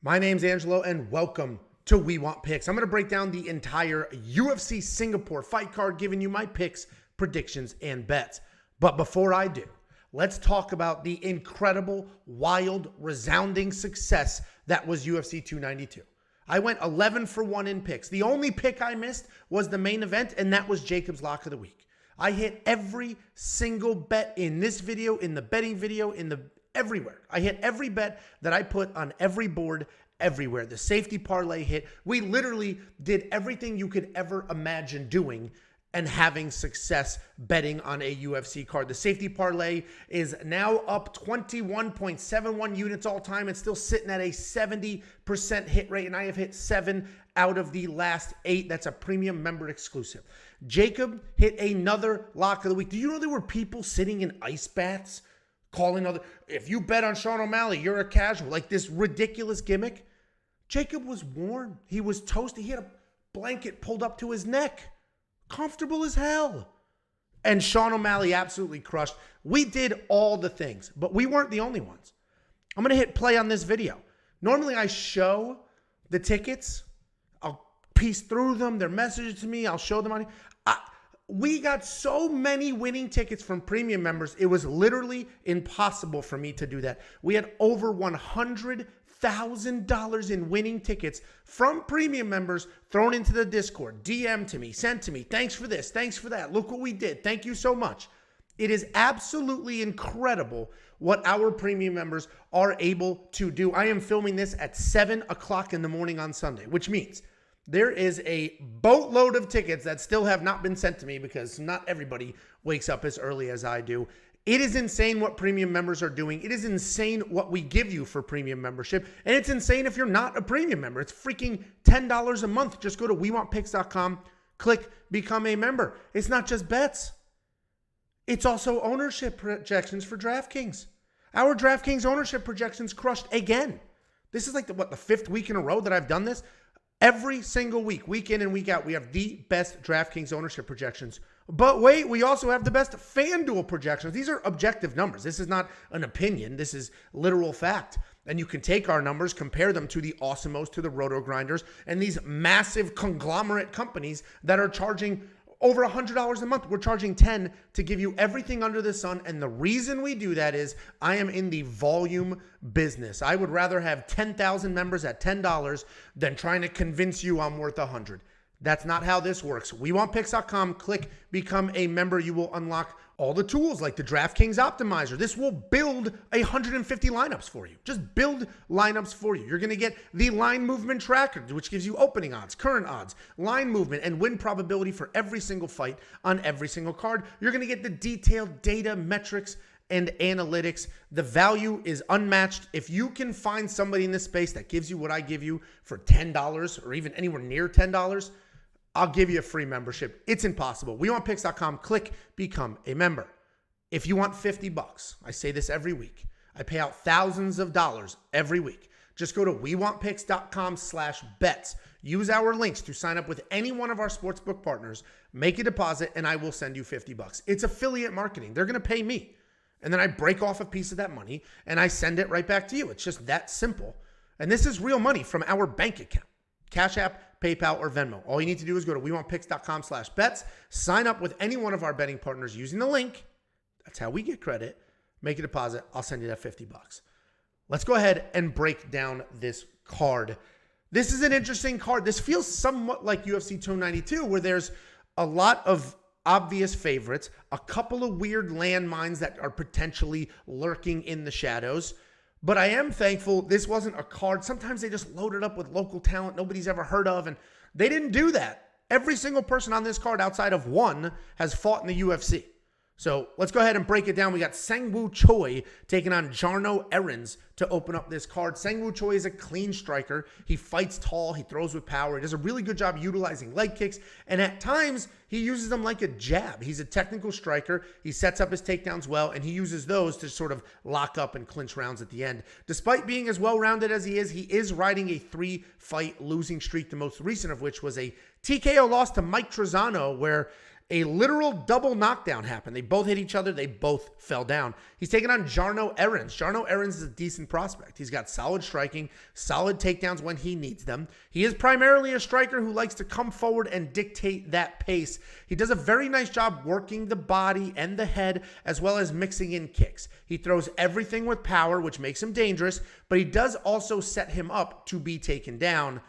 My name's Angelo, and welcome to We Want Picks. I'm going to break down the entire UFC Singapore fight card, giving you my picks, predictions, and bets. But before I do, let's talk about the incredible, wild, resounding success that was UFC 292. I went 11 for 1 in picks. The only pick I missed was the main event, and that was Jacob's Lock of the Week. I hit every single bet in this video, in the betting video, everywhere. I hit every bet that I put on every board, everywhere. The safety parlay hit. We literally did everything you could ever imagine doing and having success betting on a UFC card. The safety parlay is now up 21.71 units all time. It's still sitting at a 70% hit rate, and I have hit 7 out of the last 8. That's a premium member exclusive. Jacob hit another lock of the week. Do you know there were people sitting in ice baths calling if you bet on Sean O'Malley, you're a casual, like this ridiculous gimmick? Jacob was warm. He was toasty. He had a blanket pulled up to his neck. Comfortable as hell. And Sean O'Malley absolutely crushed. We did all the things, but we weren't the only ones. I'm going to hit play on this video. Normally I show the tickets. I'll piece through them. They're messaged to me. I'll show them on. We got so many winning tickets from premium members, it was literally impossible for me to do that. We had over $100,000 in winning tickets from premium members thrown into the Discord, DM to me, sent to me. Thanks for this. Thanks for that. Look what we did. Thank you so much. It is absolutely incredible what our premium members are able to do. I am filming this at 7 o'clock in the morning on Sunday, which means there is a boatload of tickets that still have not been sent to me because not everybody wakes up as early as I do. It is insane what premium members are doing. It is insane what we give you for premium membership. And it's insane if you're not a premium member. It's freaking $10 a month. Just go to WeWantPicks.com, click Become a Member. It's not just bets. It's also ownership projections for DraftKings. Our DraftKings ownership projections crushed again. This is like the 5th week in a row that I've done this. Every single week in and week out, we have the best DraftKings ownership projections. But wait, we also have the best FanDuel projections. These are objective numbers. This is not an opinion. This is literal fact. And you can take our numbers, compare them to the Awesomos, to the Roto Grinders, and these massive conglomerate companies that are charging over $100 a month. We're charging $10 to give you everything under the sun. And the reason we do that is I am in the volume business. I would rather have 10,000 members at $10 than trying to convince you I'm worth $100. That's not how this works. WeWantPicks.com, click Become a Member. You will unlock all the tools like the DraftKings Optimizer. This will build 150 lineups for you. Just build lineups for you. You're going to get the line movement tracker, which gives you opening odds, current odds, line movement, and win probability for every single fight on every single card. You're going to get the detailed data, metrics, and analytics. The value is unmatched. If you can find somebody in this space that gives you what I give you for $10 or even anywhere near $10, I'll give you a free membership. It's impossible. WeWantPicks.com, click Become a Member. If you want $50, I say this every week. I pay out thousands of dollars every week. Just go to WeWantPicks.com/bets. Use our links to sign up with any one of our sportsbook partners. Make a deposit, and I will send you $50. It's affiliate marketing. They're going to pay me. And then I break off a piece of that money, and I send it right back to you. It's just that simple. And this is real money from our bank account. Cash App, PayPal, or Venmo. All you need to do is go to WeWantPicks.com/bets, sign up with any one of our betting partners using the link. That's how we get credit. Make a deposit. I'll send you that $50. Let's go ahead and break down this card. This is an interesting card. This feels somewhat like UFC 292, where there's a lot of obvious favorites, a couple of weird landmines that are potentially lurking in the shadows. But I am thankful this wasn't a card. Sometimes they just load it up with local talent nobody's ever heard of, and they didn't do that. Every single person on this card outside of one has fought in the UFC. So let's go ahead and break it down. We got Seung Choi taking on Jarno Errens to open up this card. Seung Choi is a clean striker. He fights tall. He throws with power. He does a really good job utilizing leg kicks. And at times, he uses them like a jab. He's a technical striker. He sets up his takedowns well, and he uses those to sort of lock up and clinch rounds at the end. Despite being as well-rounded as he is riding a 3-fight losing streak, the most recent of which was a TKO loss to Mike Trizano, where a literal double knockdown happened. They both hit each other. They both fell down. He's taking on Jarno Errens. Jarno Errens is a decent prospect. He's got solid striking, solid takedowns when he needs them. He is primarily a striker who likes to come forward and dictate that pace. He does a very nice job working the body and the head, as well as mixing in kicks. He throws everything with power, which makes him dangerous, but he does also set him up to be taken down.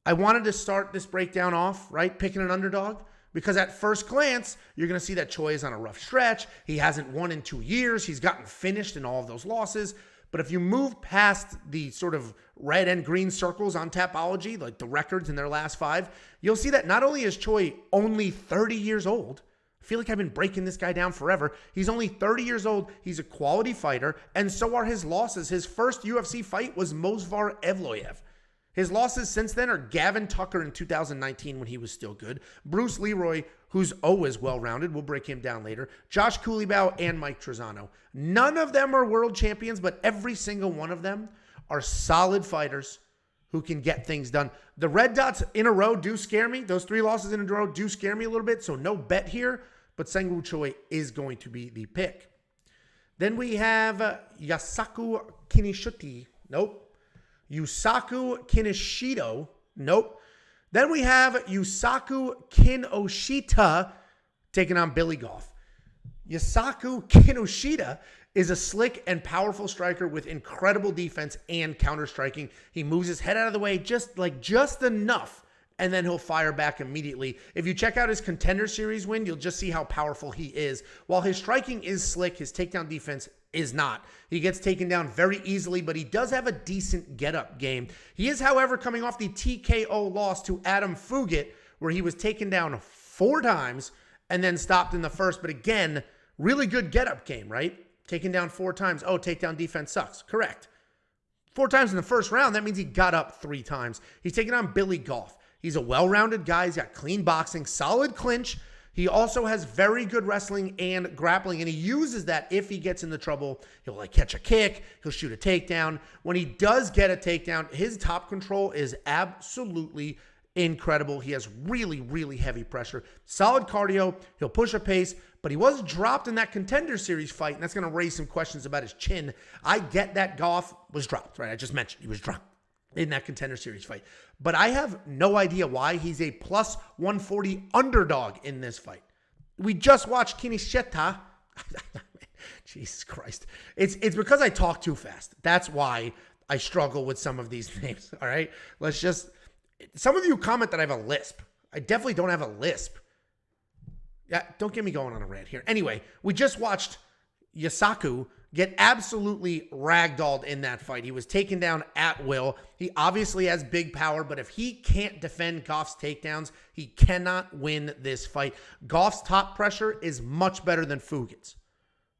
I wanted to start this breakdown off, right, picking an underdog. Because at first glance, you're going to see that Choi is on a rough stretch. He hasn't won in 2 years. He's gotten finished in all of those losses. But if you move past the sort of red and green circles on Tapology, like the records in their last 5, you'll see that not only is Choi only 30 years old, I feel like I've been breaking this guy down forever. He's only 30 years old. He's a quality fighter, and so are his losses. His first UFC fight was Movsar Evloev. His losses since then are Gavin Tucker in 2019 when he was still good, Bruce Leroy, who's always well-rounded, we'll break him down later, Josh Culibao, and Mike Trezano. None of them are world champions, but every single one of them are solid fighters who can get things done. The red dots in a row do scare me. Those 3 losses in a row do scare me a little bit, so no bet here, but Seung Choi is going to be the pick. Then we have Yusaku Kinoshita. Nope. Yusaku Kinoshita. Nope. Then we have Yusaku Kinoshita taking on Billy Goff. Yusaku Kinoshita is a slick and powerful striker with incredible defense and counter striking. He moves his head out of the way just enough, and then he'll fire back immediately. If you check out his Contender Series win, you'll just see how powerful he is. While his striking is slick, his takedown defense is not. He gets taken down very easily, but he does have a decent get-up game. He is, however, coming off the TKO loss to Adam Fugit, where he was taken down 4 times and then stopped in the first. But again, really good get-up game, right? Taken down 4 times. Oh, takedown defense sucks. Correct. 4 times in the first round. That means he got up 3 times. He's taking on Billy Goff. He's a well-rounded guy. He's got clean boxing, solid clinch. He also has very good wrestling and grappling, and he uses that if he gets into trouble. He'll catch a kick. He'll shoot a takedown. When he does get a takedown, his top control is absolutely incredible. He has really, really heavy pressure. Solid cardio. He'll push a pace, but he was dropped in that Contender Series fight, and that's going to raise some questions about his chin. I get that Goff was dropped, right? I just mentioned he was dropped in that Contender Series fight. But I have no idea why he's a plus 140 underdog in this fight. We just watched Kinoshita. Jesus Christ. It's because I talk too fast. That's why I struggle with some of these names, all right? Some of you comment that I have a lisp. I definitely don't have a lisp. Yeah, don't get me going on a rant here. Anyway, we just watched Yusaku get absolutely ragdolled in that fight. He was taken down at will. He obviously has big power, but if he can't defend Goff's takedowns, he cannot win this fight. Goff's top pressure is much better than Fugit's.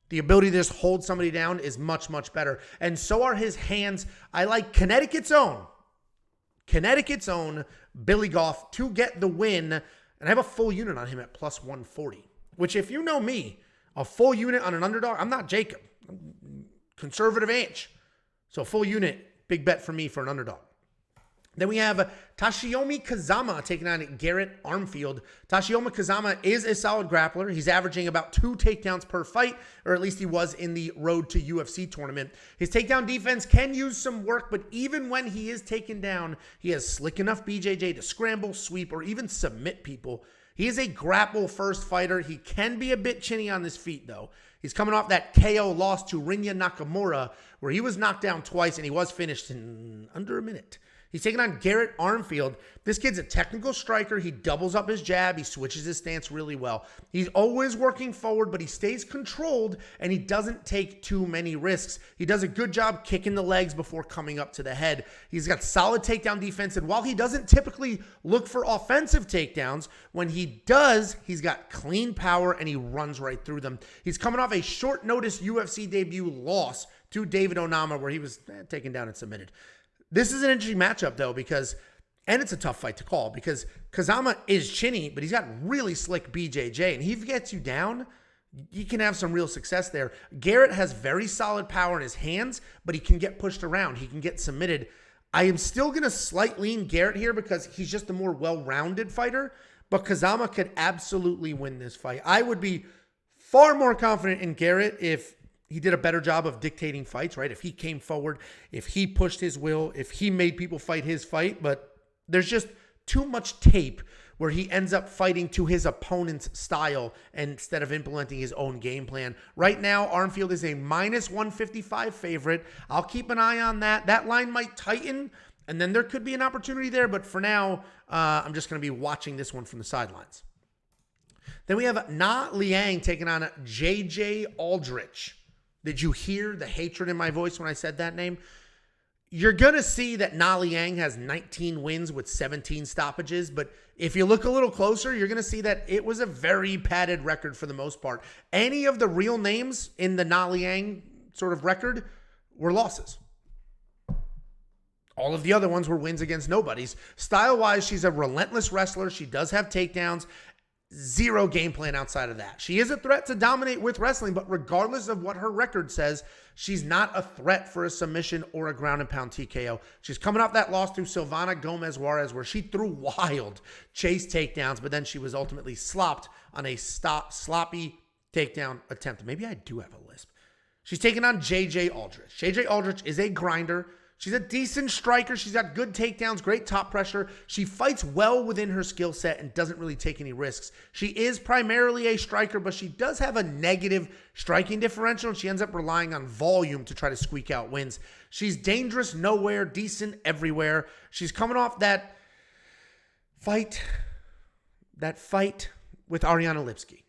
The ability to just hold somebody down is much, much better. And so are his hands. I like Connecticut's own Billy Goff to get the win. And I have a full unit on him at plus 140, which if you know me, a full unit on an underdog, I'm not Jacob. Conservative age. So full unit, big bet for me for an underdog. Then we have Toshiomi Kazama taking on Garrett Armfield. Toshiomi Kazama is a solid grappler. He's averaging about 2 takedowns per fight, or at least he was in the Road to UFC tournament. His takedown defense can use some work, but even when he is taken down, he has slick enough BJJ to scramble, sweep, or even submit people. He is a grapple-first fighter. He can be a bit chinny on his feet, though. He's coming off that KO loss to Rinya Nakamura, where he was knocked down twice and he was finished in under a minute. He's taking on Garrett Armfield. This kid's a technical striker. He doubles up his jab. He switches his stance really well. He's always working forward, but he stays controlled, and he doesn't take too many risks. He does a good job kicking the legs before coming up to the head. He's got solid takedown defense, and while he doesn't typically look for offensive takedowns, when he does, he's got clean power, and he runs right through them. He's coming off a short notice UFC debut loss to David Onama, where he was taken down and submitted. This is an interesting matchup, though, and it's a tough fight to call, because Kazama is chinny, but he's got really slick BJJ, and if he gets you down, you can have some real success there. Garrett has very solid power in his hands, but he can get pushed around. He can get submitted. I am still going to slight lean Garrett here because he's just a more well-rounded fighter, But Kazama could absolutely win this fight. I would be far more confident in Garrett if he did a better job of dictating fights, right? If he came forward, if he pushed his will, if he made people fight his fight. But there's just too much tape where he ends up fighting to his opponent's style instead of implementing his own game plan. Right now, Armfield is a minus 155 favorite. I'll keep an eye on that. That line might tighten, and then there could be an opportunity there. But for now, I'm just going to be watching this one from the sidelines. Then we have Liang taking on JJ Aldrich. Did you hear the hatred in my voice when I said that name? You're going to see that Liang has 19 wins with 17 stoppages, but if you look a little closer, you're going to see that it was a very padded record for the most part. Any of the real names in the Liang sort of record were losses. All of the other ones were wins against nobodies. Style-wise, she's a relentless wrestler. She does have takedowns. Zero game plan outside of that. She is a threat to dominate with wrestling, but regardless of what her record says, she's not a threat for a submission or a ground and pound TKO. She's coming off that loss to Silvana Gomez Juarez, where she threw wild chase takedowns, but then she was ultimately slopped on a sloppy takedown attempt. Maybe I do have a lisp. She's taking on JJ Aldrich. JJ Aldrich is a grinder. She's a decent striker. She's got good takedowns, great top pressure. She fights well within her skill set and doesn't really take any risks. She is primarily a striker, but she does have a negative striking differential, and she ends up relying on volume to try to squeak out wins. She's dangerous nowhere, decent everywhere. She's coming off that fight with Ariana Lipski.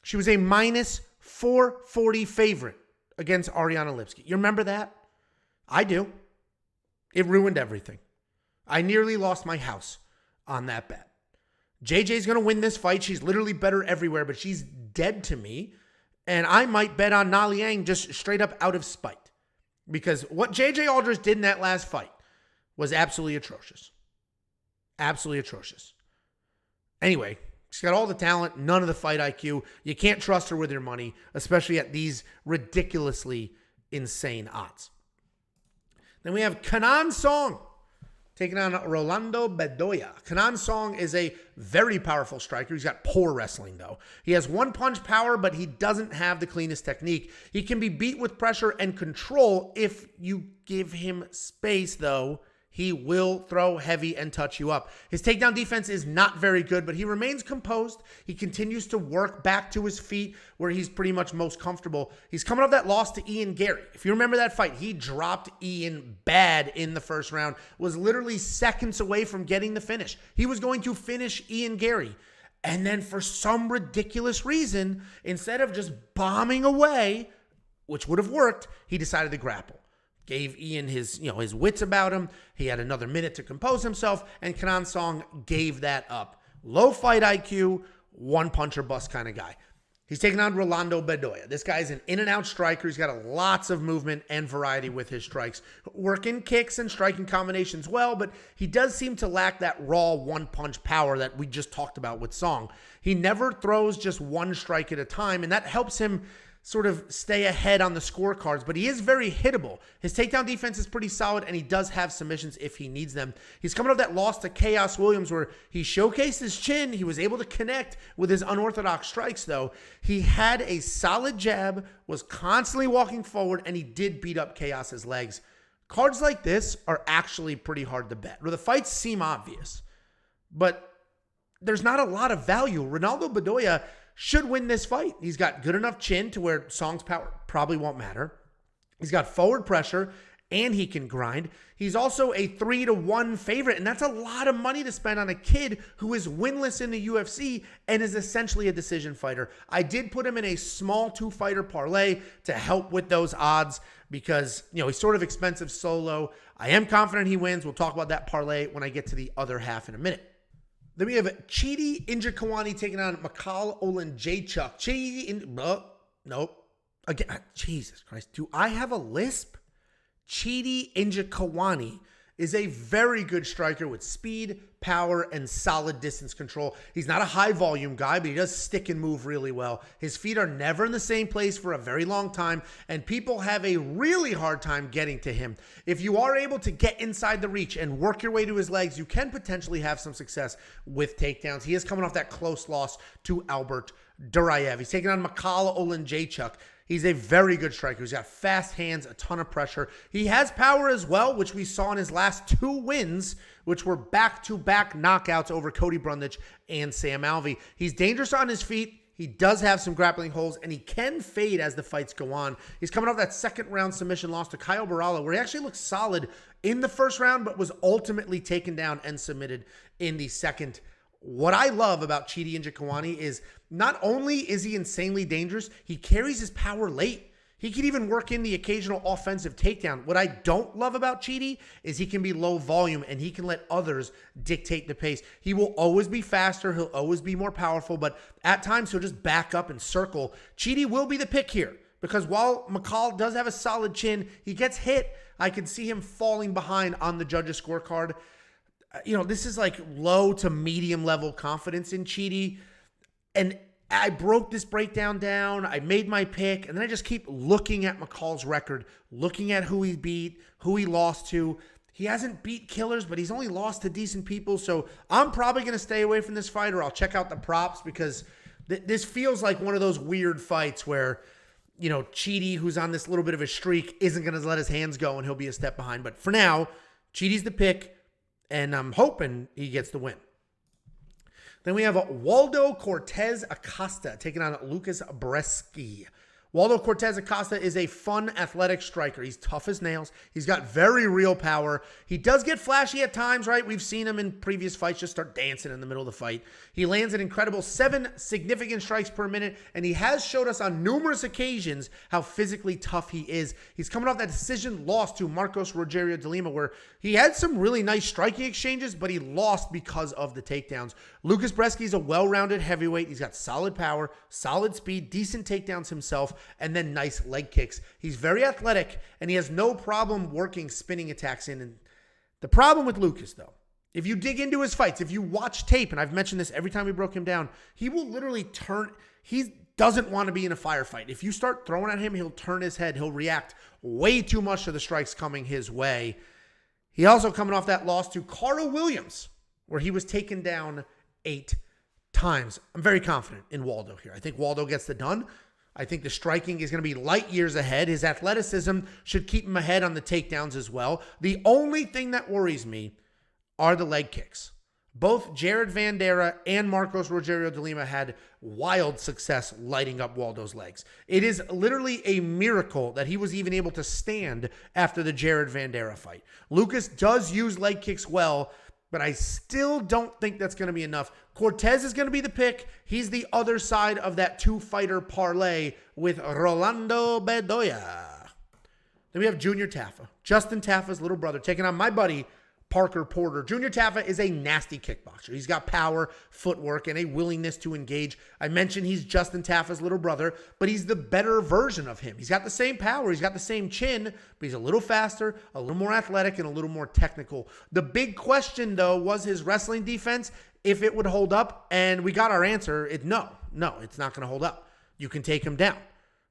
She was a minus 440 favorite against Ariana Lipski. You remember that? I do. It ruined everything. I nearly lost my house on that bet. JJ's going to win this fight. She's literally better everywhere, but she's dead to me. And I might bet on Liang just straight up out of spite. Because what JJ Aldrich did in that last fight was absolutely atrocious. Absolutely atrocious. Anyway, she's got all the talent, none of the fight IQ. You can't trust her with your money, especially at these ridiculously insane odds. Then we have Kenan Seung taking on Rolando Bedoya. Kenan Seung is a very powerful striker. He's got poor wrestling, though. He has one punch power, but he doesn't have the cleanest technique. He can be beat with pressure and control if you give him space, though. He will throw heavy and touch you up. His takedown defense is not very good, but he remains composed. He continues to work back to his feet where he's pretty much most comfortable. He's coming off that loss to Ian Gary. If you remember that fight, he dropped Ian bad in the first round, was literally seconds away from getting the finish. He was going to finish Ian Gary. And then for some ridiculous reason, instead of just bombing away, which would have worked, he decided to grapple. Gave Ian his wits about him. He had another minute to compose himself, and Kenan Seung gave that up. Low fight IQ, one punch or bust kind of guy. He's taking on Rolando Bedoya. This guy's an in-and-out striker. He's got lots of movement and variety with his strikes. Working kicks and striking combinations well, but he does seem to lack that raw one-punch power that we just talked about with Seung. He never throws just one strike at a time, and that helps him sort of stay ahead on the scorecards, but he is very hittable. His takedown defense is pretty solid, and he does have submissions if he needs them. He's coming off that loss to Chaos Williams where he showcased his chin. He was able to connect with his unorthodox strikes, though. He had a solid jab, was constantly walking forward, and he did beat up Chaos's legs. Cards like this are actually pretty hard to bet, where the fights seem obvious, but there's not a lot of value. Rolando Bedoya should win this fight. He's got good enough chin to where Song's power probably won't matter. He's got forward pressure, and he can grind. He's also a 3-1 favorite, and that's a lot of money to spend on a kid who is winless in the UFC and is essentially a decision fighter. I did put him in a small 2-fighter parlay to help with those odds because, he's sort of expensive solo. I am confident he wins. We'll talk about that parlay when I get to the other half in a minute. Then we have Chidi Njokuani taking on Michal Oleksiejczuk. Nope. Again, Jesus Christ. Do I have a lisp? Chidi Njokuani is a very good striker with speed, power, and solid distance control. He's not a high volume guy, but he does stick and move really well. His feet are never in the same place for a very long time, and people have a really hard time getting to him. If you are able to get inside the reach and work your way to his legs, you can potentially have some success with takedowns. He is coming off that close loss to Albert Duraev. He's taking on Michal Oleksiejczuk. He's a very good striker. He's got fast hands, a ton of pressure. He has power as well, which we saw in his last 2 wins, which were back-to-back knockouts over Cody Brundage and Sam Alvey. He's dangerous on his feet. He does have some grappling holes, and he can fade as the fights go on. He's coming off that second-round submission loss to Kyle Barala, where he actually looked solid in the first round, but was ultimately taken down and submitted in the second. What I love about Chidi Njokuani is not only is he insanely dangerous, he carries his power late. He can even work in the occasional offensive takedown. What I don't love about Chidi is he can be low volume and he can let others dictate the pace. He will always be faster. He'll always be more powerful, but at times he'll just back up and circle. Chidi will be the pick here because while Michal does have a solid chin, he gets hit. I can see him falling behind on the judges' scorecard. This is like low to medium level confidence in Chidi. And I broke this breakdown down. I made my pick. And then I just keep looking at Michal's record, looking at who he beat, who he lost to. He hasn't beat killers, but he's only lost to decent people. So I'm probably going to stay away from this fight, or I'll check out the props because this feels like one of those weird fights where, Chidi, who's on this little bit of a streak, isn't going to let his hands go and he'll be a step behind. But for now, Chidi's the pick. And I'm hoping he gets the win. Then we have Waldo Cortes-Acosta taking on Lukasz Brzeski. Waldo Cortes-Acosta is a fun, athletic striker. He's tough as nails. He's got very real power. He does get flashy at times, right? We've seen him in previous fights just start dancing in the middle of the fight. He lands an incredible 7 significant strikes per minute, and he has showed us on numerous occasions how physically tough he is. He's coming off that decision loss to Marcos Rogerio de Lima, where he had some really nice striking exchanges, but he lost because of the takedowns. Lukasz Brzeski is a well-rounded heavyweight. He's got solid power, solid speed, decent takedowns himself, and then nice leg kicks. He's very athletic, and he has no problem working spinning attacks in. And the problem with Lukasz, though, if you dig into his fights, if you watch tape, and I've mentioned this every time we broke him down, he will literally turn. He doesn't want to be in a firefight. If you start throwing at him, he'll turn his head. He'll react way too much to the strikes coming his way. He also coming off that loss to Carl Williams, where he was taken down 8 times. I'm very confident in Waldo here. I think Waldo gets it done. I think the striking is going to be light years ahead. His athleticism should keep him ahead on the takedowns as well. The only thing that worries me are the leg kicks. Both Jared Vanderaa and Marcos Rogerio de Lima had wild success lighting up Waldo's legs. It is literally a miracle that he was even able to stand after the Jared Vanderaa fight. Lukasz does use leg kicks well, but I still don't think that's going to be enough. Cortez is going to be the pick. He's the other side of that 2-fighter parlay with Rolando Bedoya. Then we have Junior Taffa, Justin Taffa's little brother, taking on my buddy, Parker Porter. Junior Taffa is a nasty kickboxer. He's got power, footwork, and a willingness to engage. I mentioned he's Justin Taffa's little brother, but he's the better version of him. He's got the same power. He's got the same chin, but he's a little faster, a little more athletic, and a little more technical. The big question, though, was his wrestling defense, if it would hold up, and we got our answer. No, it's not going to hold up. You can take him down.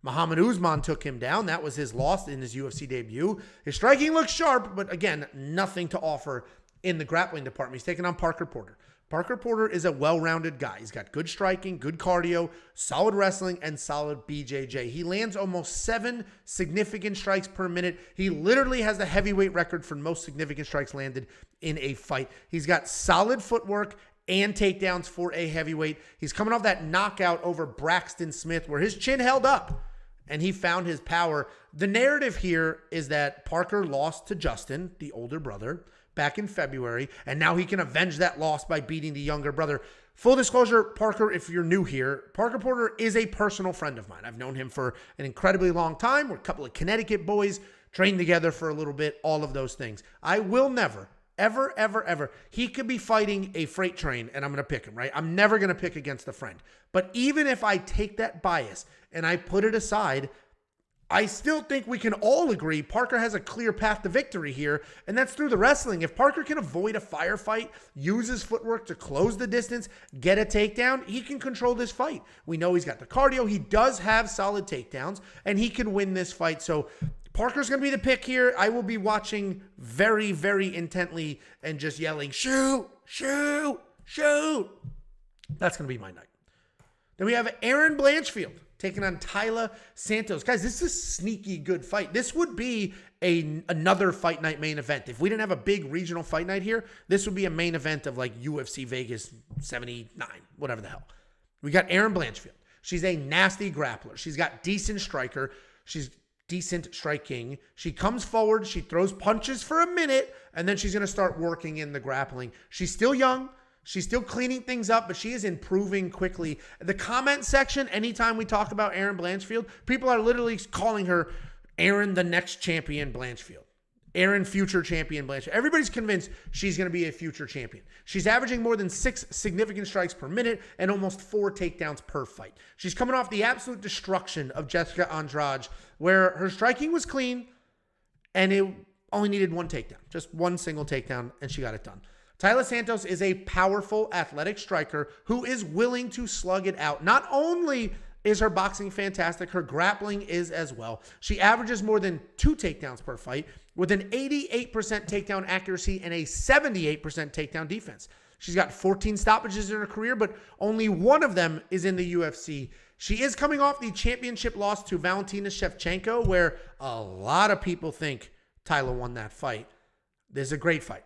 Muhammad Usman took him down. That was his loss in his UFC debut. His striking looks sharp, but again, nothing to offer in the grappling department. He's taking on Parker Porter. Parker Porter is a well-rounded guy. He's got good striking, good cardio, solid wrestling, and solid BJJ. He lands almost 7 significant strikes per minute. He literally has the heavyweight record for most significant strikes landed in a fight. He's got solid footwork and takedowns for a heavyweight. He's coming off that knockout over Braxton Smith where his chin held up and he found his power. The narrative here is that Parker lost to Justin, the older brother, back in February, and now he can avenge that loss by beating the younger brother. Full disclosure, Parker, if you're new here, Parker Porter is a personal friend of mine. I've known him for an incredibly long time. We're a couple of Connecticut boys, trained together for a little bit, all of those things. I will never, ever. He could be fighting a freight train and I'm going to pick him, right? I'm never going to pick against a friend. But even if I take that bias and I put it aside, I still think we can all agree Parker has a clear path to victory here, and that's through the wrestling. If Parker can avoid a firefight, use his footwork to close the distance, get a takedown, he can control this fight. We know he's got the cardio. He does have solid takedowns, and he can win this fight. So Parker's going to be the pick here. I will be watching very, very intently and just yelling, shoot, shoot, shoot. That's going to be my night. Then we have Erin Blanchfield taking on Taila Santos. Guys, this is a sneaky good fight. This would be another fight night main event. If we didn't have a big regional fight night here, this would be a main event of like UFC Vegas 79, whatever the hell. We got Erin Blanchfield. She's a nasty grappler. She's got decent striker. She's decent striking. She comes forward. She throws punches for a minute, and then she's going to start working in the grappling. She's still young. She's still cleaning things up, but she is improving quickly. The comment section, anytime we talk about Erin Blanchfield, people are literally calling her Erin the next champion Blanchfield. Erin future champion Blanchfield. Everybody's convinced she's going to be a future champion. She's averaging more than 6 significant strikes per minute and almost 4 takedowns per fight. She's coming off the absolute destruction of Jessica Andrade, where her striking was clean and it only needed 1 takedown. Just 1 single takedown, and she got it done. Taila Santos is a powerful, athletic striker who is willing to slug it out. Not only is her boxing fantastic, her grappling is as well. She averages more than 2 takedowns per fight with an 88% takedown accuracy and a 78% takedown defense. She's got 14 stoppages in her career, but only 1 of them is in the UFC. She is coming off the championship loss to Valentina Shevchenko, where a lot of people think Taila won that fight. This is a great fight.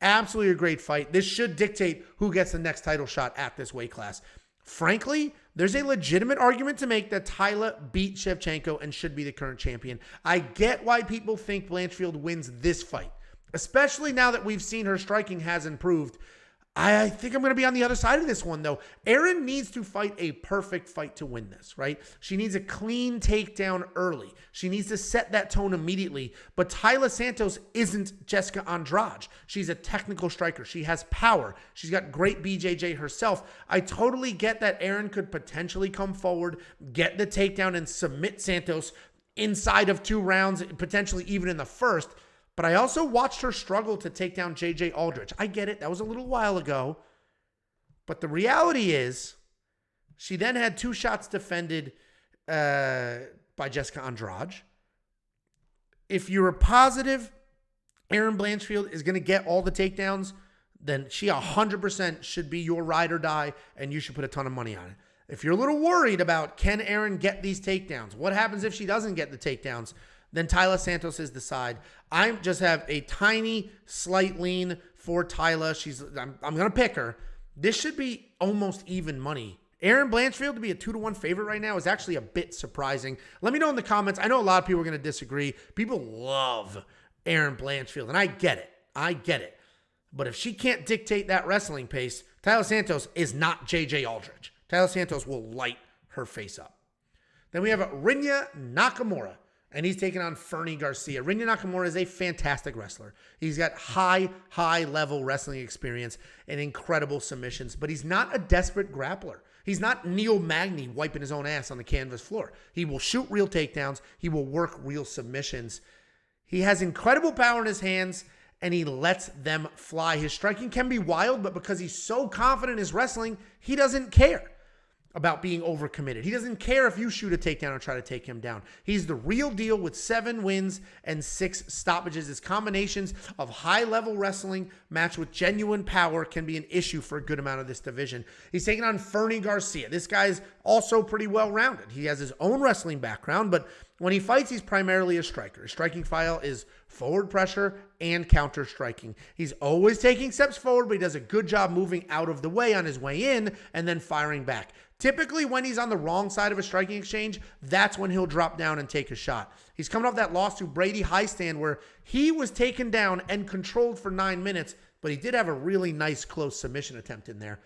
Absolutely a great fight. This should dictate who gets the next title shot at this weight class. Frankly, there's a legitimate argument to make that Taila beat Shevchenko and should be the current champion. I get why people think Blanchfield wins this fight, especially now that we've seen her striking has improved. I think I'm going to be on the other side of this one, though. Erin needs to fight a perfect fight to win this, right? She needs a clean takedown early. She needs to set that tone immediately. But Taila Santos isn't Jessica Andrade. She's a technical striker. She has power. She's got great BJJ herself. I totally get that Erin could potentially come forward, get the takedown, and submit Santos inside of 2 rounds, potentially even in the first. But I also watched her struggle to take down J.J. Aldrich. I get it. That was a little while ago. But the reality is, she then had 2 shots defended by Jessica Andrade. If you're positive Erin Blanchfield is going to get all the takedowns, then she 100% should be your ride or die, and you should put a ton of money on it. If you're a little worried about, can Erin get these takedowns? What happens if she doesn't get the takedowns? Then Taila Santos is the side. I just have a tiny, slight lean for Taila. I'm going to pick her. This should be almost even money. Erin Blanchfield to be a 2-1 favorite right now is actually a bit surprising. Let me know in the comments. I know a lot of people are going to disagree. People love Erin Blanchfield, and I get it. I get it. But if she can't dictate that wrestling pace, Taila Santos is not J.J. Aldrich. Taila Santos will light her face up. Then we have Rinya Nakamura, and he's taking on Fernie Garcia. Rinya Nakamura is a fantastic wrestler. He's got high-level wrestling experience and incredible submissions, but he's not a desperate grappler. He's not Neil Magny wiping his own ass on the canvas floor. He will shoot real takedowns. He will work real submissions. He has incredible power in his hands, and he lets them fly. His striking can be wild, but because he's so confident in his wrestling, he doesn't care about being overcommitted. He doesn't care if you shoot a takedown or try to take him down. He's the real deal with 7 wins and 6 stoppages. His combinations of high-level wrestling matched with genuine power can be an issue for a good amount of this division. He's taking on Fernie Garcia. This guy's also pretty well-rounded. He has his own wrestling background, but when he fights, he's primarily a striker. His striking file is forward pressure and counter striking. He's always taking steps forward, but he does a good job moving out of the way on his way in and then firing back. Typically, when he's on the wrong side of a striking exchange, that's when he'll drop down and take a shot. He's coming off that loss to Brady Highstand where he was taken down and controlled for 9 minutes, but he did have a really nice close submission attempt in there.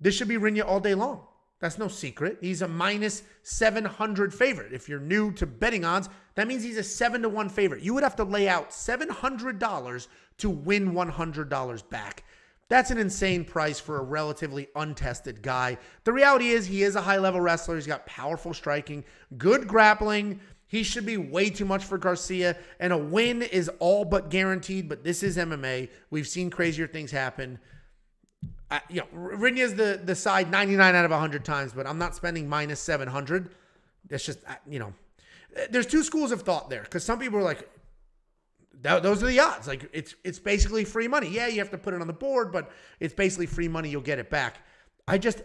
This should be Rinya all day long. That's no secret. He's a minus 700 favorite. If you're new to betting odds, that means he's a 7-1 favorite. You would have to lay out $700 to win $100 back. That's an insane price for a relatively untested guy. The reality is he is a high-level wrestler. He's got powerful striking, good grappling. He should be way too much for Garcia, and a win is all but guaranteed, but this is MMA. We've seen crazier things happen. Rinya's the side 99 out of 100 times, but I'm not spending minus 700. That's just, there's two schools of thought there, because some people are like, those are the odds. Like, it's basically free money. Yeah, you have to put it on the board, but it's basically free money. You'll get it back.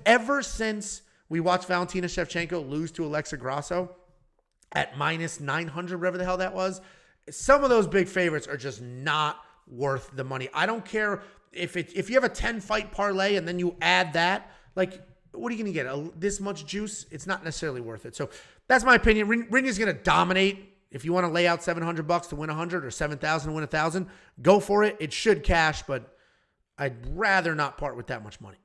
Ever since we watched Valentina Shevchenko lose to Alexa Grasso at minus 900, whatever the hell that was, some of those big favorites are just not worth the money. I don't care if you have a 10-fight parlay and then you add that, like, what are you going to get? This much juice? It's not necessarily worth it. So that's my opinion. Rinya's going to dominate. If you want to lay out $700 to win 100 or 7,000 to win 1,000, go for it. It should cash, but I'd rather not part with that much money.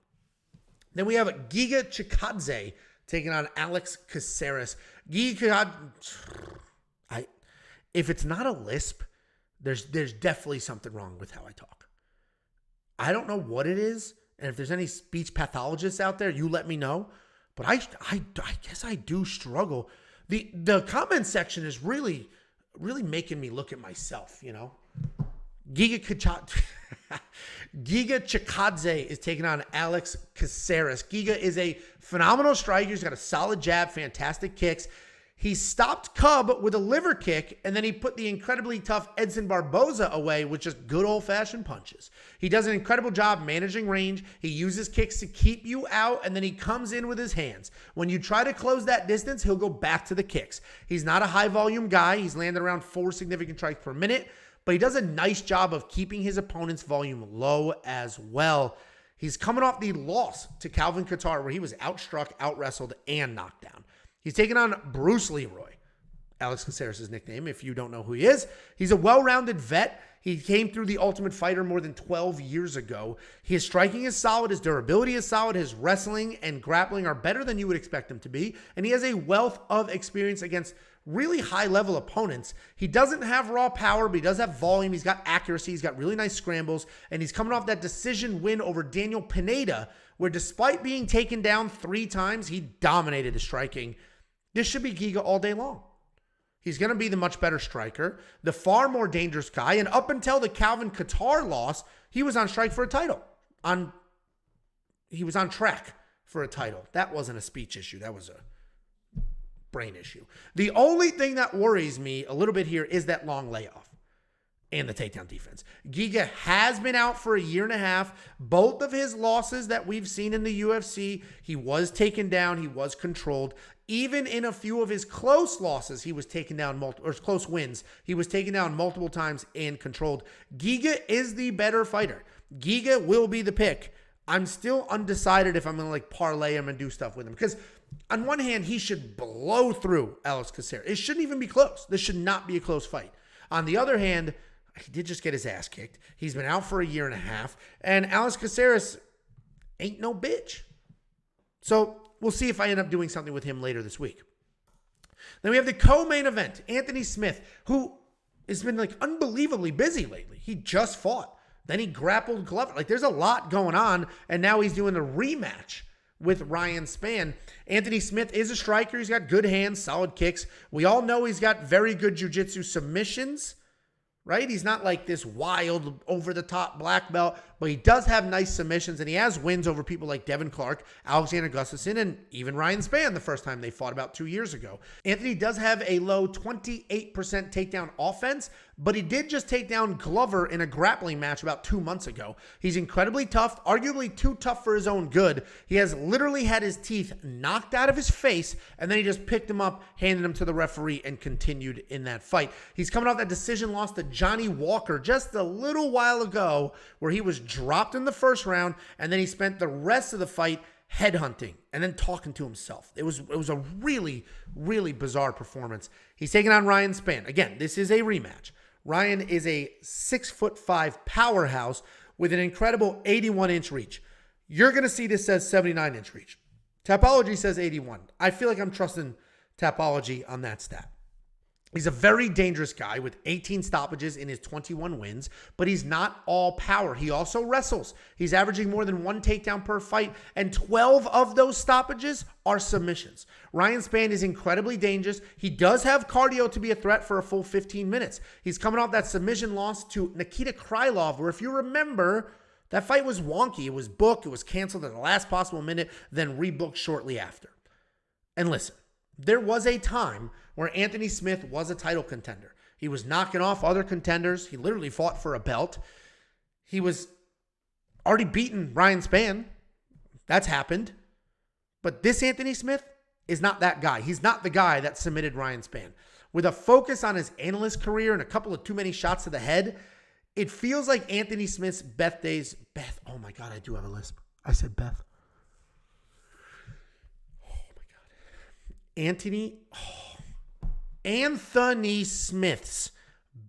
Then we have Giga Chikadze taking on Alex Caceres. Giga, if it's not a lisp, there's definitely something wrong with how I talk. I don't know what it is, and if there's any speech pathologists out there, you let me know. But I guess I do struggle. The comment section is really, really making me look at myself, Giga Chikadze is taking on Alex Caceres. Giga is a phenomenal striker. He's got a solid jab, fantastic kicks. He stopped Cub with a liver kick, and then he put the incredibly tough Edson Barboza away with just good old-fashioned punches. He does an incredible job managing range. He uses kicks to keep you out, and then he comes in with his hands. When you try to close that distance, he'll go back to the kicks. He's not a high-volume guy. He's landed around 4 significant strikes per minute, but he does a nice job of keeping his opponent's volume low as well. He's coming off the loss to Calvin Kattar, where he was outstruck, out-wrestled, and knocked down. He's taking on Bruce Leroy, Alex Caceres' nickname, if you don't know who he is. He's a well-rounded vet. He came through the Ultimate Fighter more than 12 years ago. His striking is solid. His durability is solid. His wrestling and grappling are better than you would expect him to be. And he has a wealth of experience against really high-level opponents. He doesn't have raw power, but he does have volume. He's got accuracy. He's got really nice scrambles. And he's coming off that decision win over Daniel Pineda, where despite being taken down 3 times, he dominated his striking. This should be Giga all day long. He's going to be the much better striker, the far more dangerous guy. And up until the Calvin Kattar loss, he was on strike for a title. He was on track for a title. That wasn't a speech issue. That was a brain issue. The only thing that worries me a little bit here is that long layoff and the takedown defense. Giga has been out for a year and a half. Both of his losses that we've seen in the UFC, he was taken down. He was controlled. Even in a few of his close losses, he was taken down close wins. He was taken down multiple times and controlled. Giga is the better fighter. Giga will be the pick. I'm still undecided if I'm going to parlay him and do stuff with him, because on one hand, he should blow through Alex Caceres. It shouldn't even be close. This should not be a close fight. On the other hand, he did just get his ass kicked. He's been out for a year and a half, and Alex Caceres ain't no bitch. So we'll see if I end up doing something with him later this week. Then we have the co-main event. Anthony Smith, who has been unbelievably busy lately. He just fought. Then he grappled Glover. There's a lot going on, and now he's doing a rematch with Ryan Spann. Anthony Smith is a striker. He's got good hands, solid kicks. We all know he's got very good jiu-jitsu submissions, right? He's not like this wild, over-the-top black belt, but he does have nice submissions, and he has wins over people like Devin Clark, Alexander Gustafsson, and even Ryan Spann the first time they fought about 2 years ago. Anthony does have a low 28% takedown offense, but he did just take down Glover in a grappling match about 2 months ago. He's incredibly tough, arguably too tough for his own good. He has literally had his teeth knocked out of his face, and then he just picked him up, handed him to the referee, and continued in that fight. He's coming off that decision loss to Johnny Walker just a little while ago, where he was dropped in the first round, and then he spent the rest of the fight headhunting and then talking to himself. It was a really, really bizarre performance. He's taking on Ryan Spann. Again, this is a rematch. Ryan is a 6'5" powerhouse with an incredible 81-inch reach. You're going to see this says 79-inch reach. Tapology says 81. I feel like I'm trusting Tapology on that stat. He's a very dangerous guy with 18 stoppages in his 21 wins, but he's not all power. He also wrestles. He's averaging more than 1 takedown per fight, and 12 of those stoppages are submissions. Ryan Spann is incredibly dangerous. He does have cardio to be a threat for a full 15 minutes. He's coming off that submission loss to Nikita Krylov, where if you remember, that fight was wonky. It was booked. It was canceled at the last possible minute, then rebooked shortly after. And listen, there was a time where Anthony Smith was a title contender. He was knocking off other contenders. He literally fought for a belt. He was already beaten Ryan Spann. That's happened. But this Anthony Smith is not that guy. He's not the guy that submitted Ryan Spann. With a focus on his analyst career and a couple of too many shots to the head, it feels like Anthony Smith's oh my God, I do have a lisp. I said Beth. Oh my God. Anthony Smith's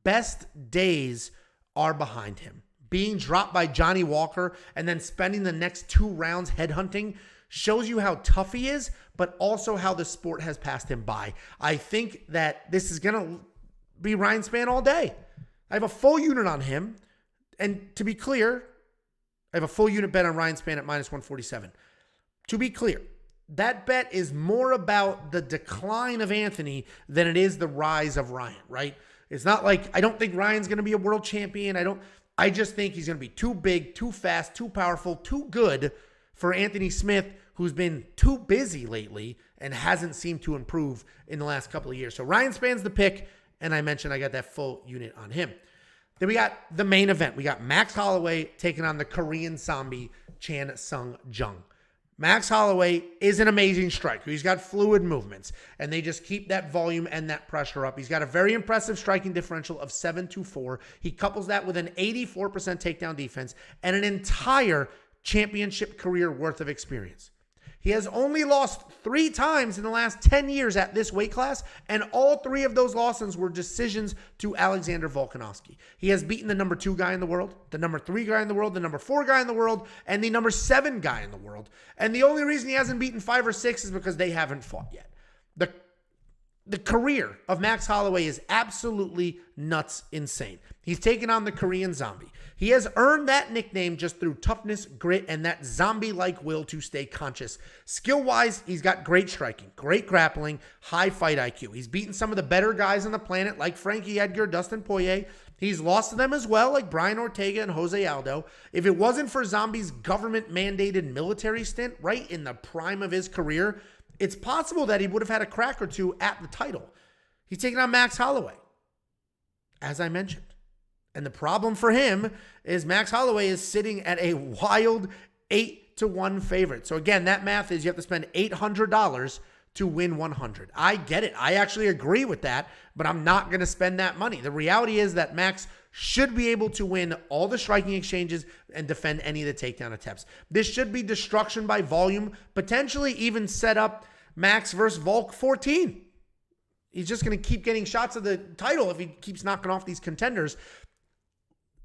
best days are behind him. Being dropped by Johnny Walker and then spending the next 2 rounds headhunting shows you how tough he is, but also how the sport has passed him by. I think that this is going to be Ryan Spann all day. I have a full unit on him. And to be clear, I have a full unit bet on Ryan Spann at minus 147. To be clear, that bet is more about the decline of Anthony than it is the rise of Ryan, right? It's not like, I don't think Ryan's going to be a world champion. I just think he's going to be too big, too fast, too powerful, too good for Anthony Smith, who's been too busy lately and hasn't seemed to improve in the last couple of years. So Ryan Spann's the pick, and I mentioned I got that full unit on him. Then we got the main event. We got Max Holloway taking on the Korean zombie Chan Sung Jung. Max Holloway is an amazing striker. He's got fluid movements, and they just keep that volume and that pressure up. He's got a very impressive striking differential of 7-4. He couples that with an 84% takedown defense and an entire championship career worth of experience. He has only lost 3 times in the last 10 years at this weight class, and all 3 of those losses were decisions to Alexander Volkanovski. He has beaten the number 2 guy in the world, the number 3 guy in the world, the number 4 guy in the world, and the number 7 guy in the world. And the only reason he hasn't beaten 5 or 6 is because they haven't fought yet. The career of Max Holloway is absolutely nuts insane. He's taken on the Korean zombie. He has earned that nickname just through toughness, grit, and that zombie-like will to stay conscious. Skill-wise, he's got great striking, great grappling, high fight IQ. He's beaten some of the better guys on the planet like Frankie Edgar, Dustin Poirier. He's lost to them as well, like Brian Ortega and Jose Aldo. If it wasn't for Zombie's government-mandated military stint right in the prime of his career, it's possible that he would have had a crack or 2 at the title. He's taking on Max Holloway, as I mentioned. And the problem for him is Max Holloway is sitting at a wild 8-1 favorite. So again, that math is you have to spend $800 to win 100. I get it. I actually agree with that, but I'm not going to spend that money. The reality is that Max should be able to win all the striking exchanges and defend any of the takedown attempts. This should be destruction by volume, potentially even set up Max versus Volk 14. He's just going to keep getting shots of the title if he keeps knocking off these contenders.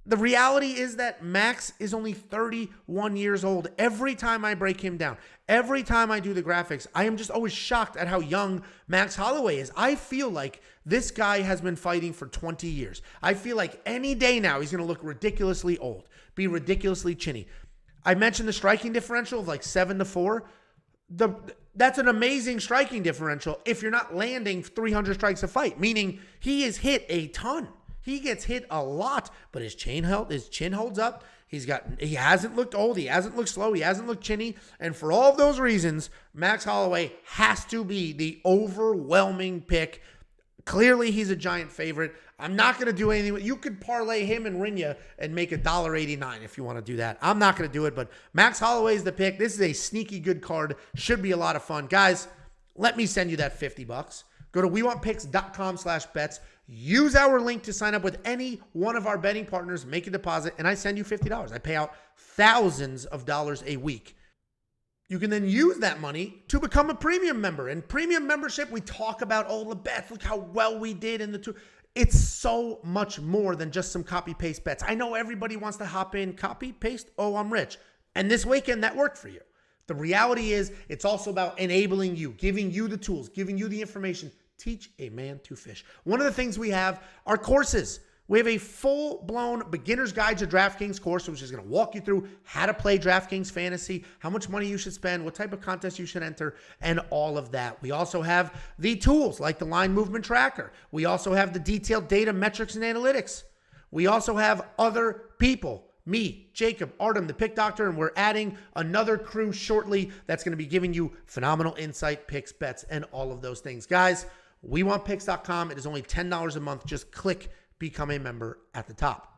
The reality is that Max is only 31 years old. Every time I break him down, every time I do the graphics, I am just always shocked at how young Max Holloway is. I feel like this guy has been fighting for 20 years. I feel like any day now he's going to look ridiculously old, be ridiculously chinny. I mentioned the striking differential of like 7-4. That's an amazing striking differential if you're not landing 300 strikes a fight, meaning he is hit a ton. He gets hit a lot, but his chin holds up. He hasn't looked old. He hasn't looked slow. He hasn't looked chinny. And for all of those reasons, Max Holloway has to be the overwhelming pick. Clearly, he's a giant favorite. I'm not going to do anything. You could parlay him and Rinya and make $1.89 if you want to do that. I'm not going to do it, but Max Holloway is the pick. This is a sneaky good card. Should be a lot of fun. Guys, let me send you that $50. Go to WeWantPicks.com/bets. Use our link to sign up with any one of our betting partners, make a deposit, and I send you $50. I pay out thousands of dollars a week. You can then use that money to become a premium member. And premium membership, we talk about all the bets. Look how well we did in the two. It's so much more than just some copy-paste bets. I know everybody wants to hop in, copy-paste, oh, I'm rich. And this weekend, that worked for you. The reality is it's also about enabling you, giving you the tools, giving you the information teach a man to fish. One of the things we have are courses. We have a full-blown beginner's guide to DraftKings course, which is going to walk you through how to play DraftKings Fantasy, how much money you should spend, what type of contest you should enter, and all of that. We also have the tools like the line movement tracker. We also have the detailed data, metrics, and analytics. We also have other people, me, Jacob, Artem, the Pick Doctor, and we're adding another crew shortly that's going to be giving you phenomenal insight, picks, bets, and all of those things. Guys, WeWantPicks.com. It is only $10 a month. Just click Become a Member at the top.